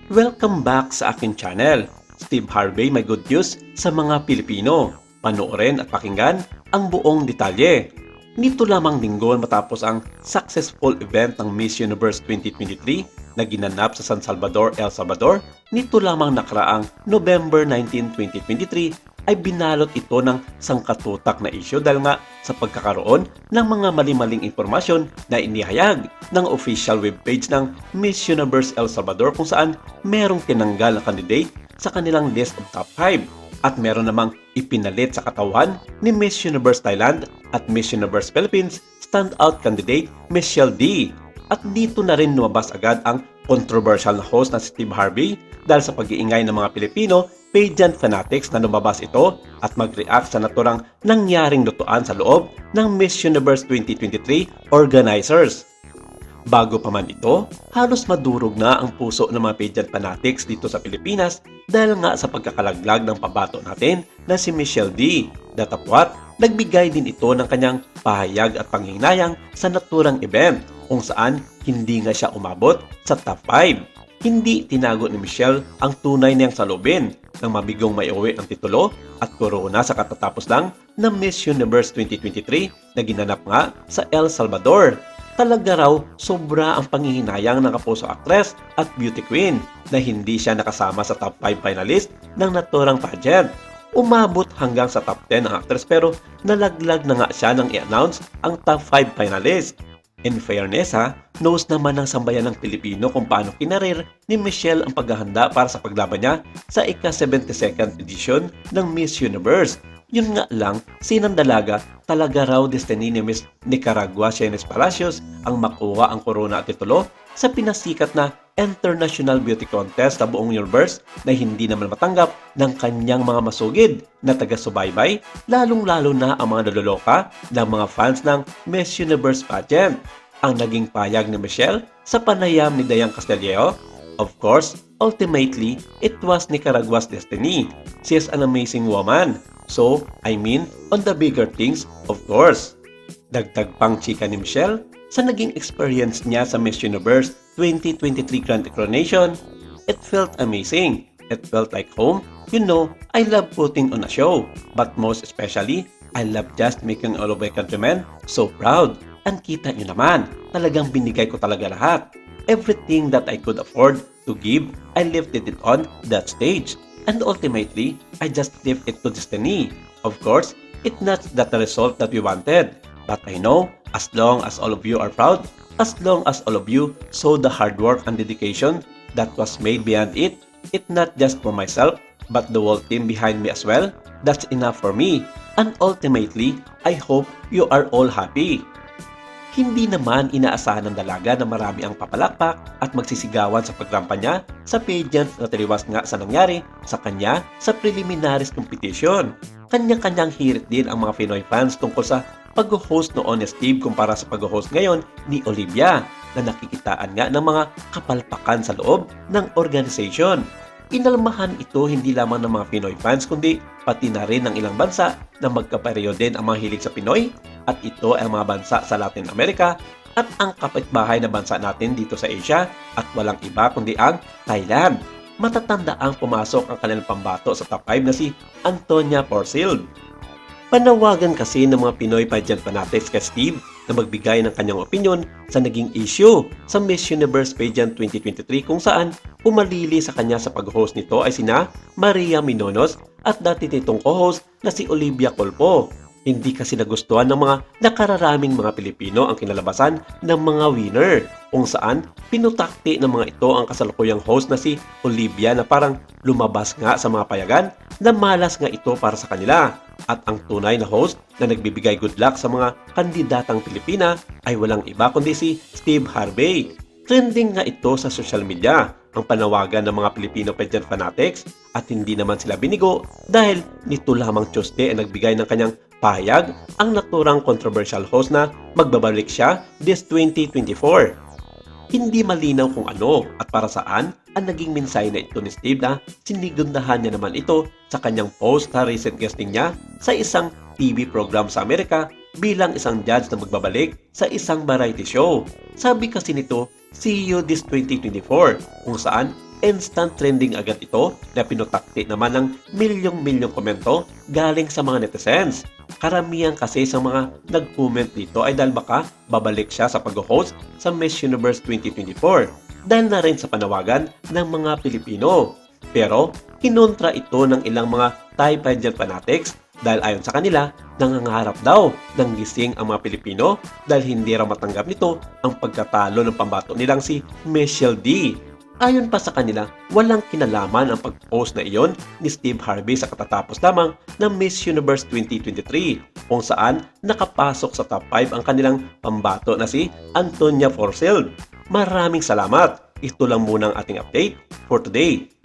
Welcome back sa aking channel. Steve Harvey, may good news sa mga Pilipino. Panoorin at pakinggan ang buong detalye. Nito lamang linggo matapos ang successful event ng Miss Universe 2023 na ginanap sa San Salvador, El Salvador, nito lamang nakaraang November 19, 2023 ay binalot ito ng sangkatutak na issue dahil nga sa pagkakaroon ng mga mali-maling impormasyon na inihayag ng official webpage ng Miss Universe El Salvador kung saan merong tinanggal na candidate sa kanilang list of top 5 at meron namang ipinalit sa katawan ni Miss Universe Thailand at Miss Universe Philippines standout candidate Michelle D. At dito na rin lumabas agad ang controversial na host na si Steve Harvey dahil sa pag-iingay ng mga Pilipino pageant fanatics na lumabas ito at mag-react sa naturang nangyaring lutuan sa loob ng Miss Universe 2023 organizers. Bago pa man ito, halos madurog na ang puso ng mga pageant fanatics dito sa Pilipinas dahil nga sa pagkakalaglag ng pabato natin na si Michelle D. Datapwat, nagbigay din ito ng kanyang pahayag at panghinayang sa naturang event kung saan hindi nga siya umabot sa top 5. Hindi tinago ni Michelle ang tunay niyang salubin ng mabigong maiuwi ang titulo at korona sa katatapos lang ng Miss Universe 2023 na ginanap nga sa El Salvador. Talaga raw sobra ang panghihinayang ng kapuso actress at beauty queen na hindi siya nakasama sa top 5 finalist ng naturang pageant. Umabot hanggang sa top 10 ang actress pero nalaglag na nga siya nang i-announce ang top 5 finalist. In fairness knows naman ng sambayan ng Pilipino kung paano kinarir ni Michelle ang paghahanda para sa paglaban niya sa ika-72nd edition ng Miss Universe. Yun nga lang, sinang dalaga, talaga raw destiny ni Miss Nicaragua Shenes Palacios ang makuha ang korona at titulo sa pinasikat na International Beauty Contest sa buong universe na hindi naman matanggap ng kanyang mga masugid na taga-subaybay, lalong-lalo na ang mga naloloka ng mga fans ng Miss Universe pageant. Ang naging payag ni Michelle sa panayam ni Dayang Castillejo, of course, ultimately, it was Nicaragua's destiny. She is an amazing woman. So, I mean, on the bigger things, of course. Dagdag pang chika ni Michelle sa naging experience niya sa Miss Universe 2023 Grand Coronation. It felt amazing. It felt like home. You know, I love putting on a show. But most especially, I love just making all of my countrymen so proud. And kita nyo naman, talagang binigay ko talaga lahat. Everything that I could afford to give, I lifted it on that stage. And ultimately, I just left it to destiny. Of course, it's not that the result that we wanted. But I know, as long as all of you are proud, as long as all of you saw the hard work and dedication that was made beyond it, it's not just for myself, but the whole team behind me as well, that's enough for me. And ultimately, I hope you are all happy. Hindi naman inaasahan ng dalaga na marami ang papalakpak at magsisigawan sa pagrampa niya sa pageant na taliwas nga sa nangyari sa kanya sa preliminaries competition. Kanya-kanyang hirit din ang mga Pinoy fans tungkol sa pag-host noon ni Steve kumpara sa pag-host ngayon ni Olivia na nakikitaan nga ng mga kapalpakan sa loob ng organization. Inalmahan ito hindi lamang ng mga Pinoy fans kundi pati na rin ng ilang bansa na magkapareho din ang mga hilig sa Pinoy at ito ay mga bansa sa Latin America at ang kapitbahay na bansa natin dito sa Asia at walang iba kundi ang Thailand. Matatanda ang pumasok ang kanilang pambato sa top 5 na si Antonia Porcil. Panawagan kasi ng mga Pinoy pageant fanatics kay Steve na magbigay ng kanyang opinion sa naging issue sa Miss Universe Pageant 2023 kung saan pumalili sa kanya sa pag-host nito ay sina Maria Minonos at dati nitong co-host na si Olivia Colpo. Hindi kasi nagustuhan ng mga nakararaming mga Pilipino ang kinalabasan ng mga winner kung saan pinutakti ng mga ito ang kasalukuyang host na si Olivia na parang lumabas nga sa mga payagan na malas nga ito para sa kanila. At ang tunay na host na nagbibigay good luck sa mga kandidatang Pilipina ay walang iba kundi si Steve Harvey. Trending nga ito sa social media ang panawagan ng mga Filipino pageant fanatics at hindi naman sila binigo dahil nito lamang Tuesday ay nagbigay ng kanyang pahayag ang naturang controversial host na magbabalik siya this 2024. Hindi malinaw kung ano at para saan ang naging mensahe na ito ni Steve na sinigundahan niya naman ito sa kanyang post sa recent guesting niya sa isang TV program sa Amerika bilang isang judge na magbabalik sa isang variety show. Sabi kasi nito, see you this 2024, kung saan instant trending agad ito na pinutakti naman ng milyong-milyong komento galing sa mga netizens. Karamihan kasi sa mga nag-comment dito ay dahil baka babalik siya sa pag-host sa Miss Universe 2024 dahil na rin sa panawagan ng mga Pilipino. Pero kinontra ito ng ilang mga Thai pageant fanatics dahil ayon sa kanila, nangangarap daw ng gising ang mga Pilipino dahil hindi raw matanggap nito ang pagkatalo ng pambato nilang si Michelle D. Ayon pa sa kanila, walang kinalaman ang pag-post na iyon ni Steve Harvey sa katatapos lamang ng Miss Universe 2023 kung saan nakapasok sa top 5 ang kanilang pambato na si Antonia Forcel. Maraming salamat! Ito lang muna ang ating update for today.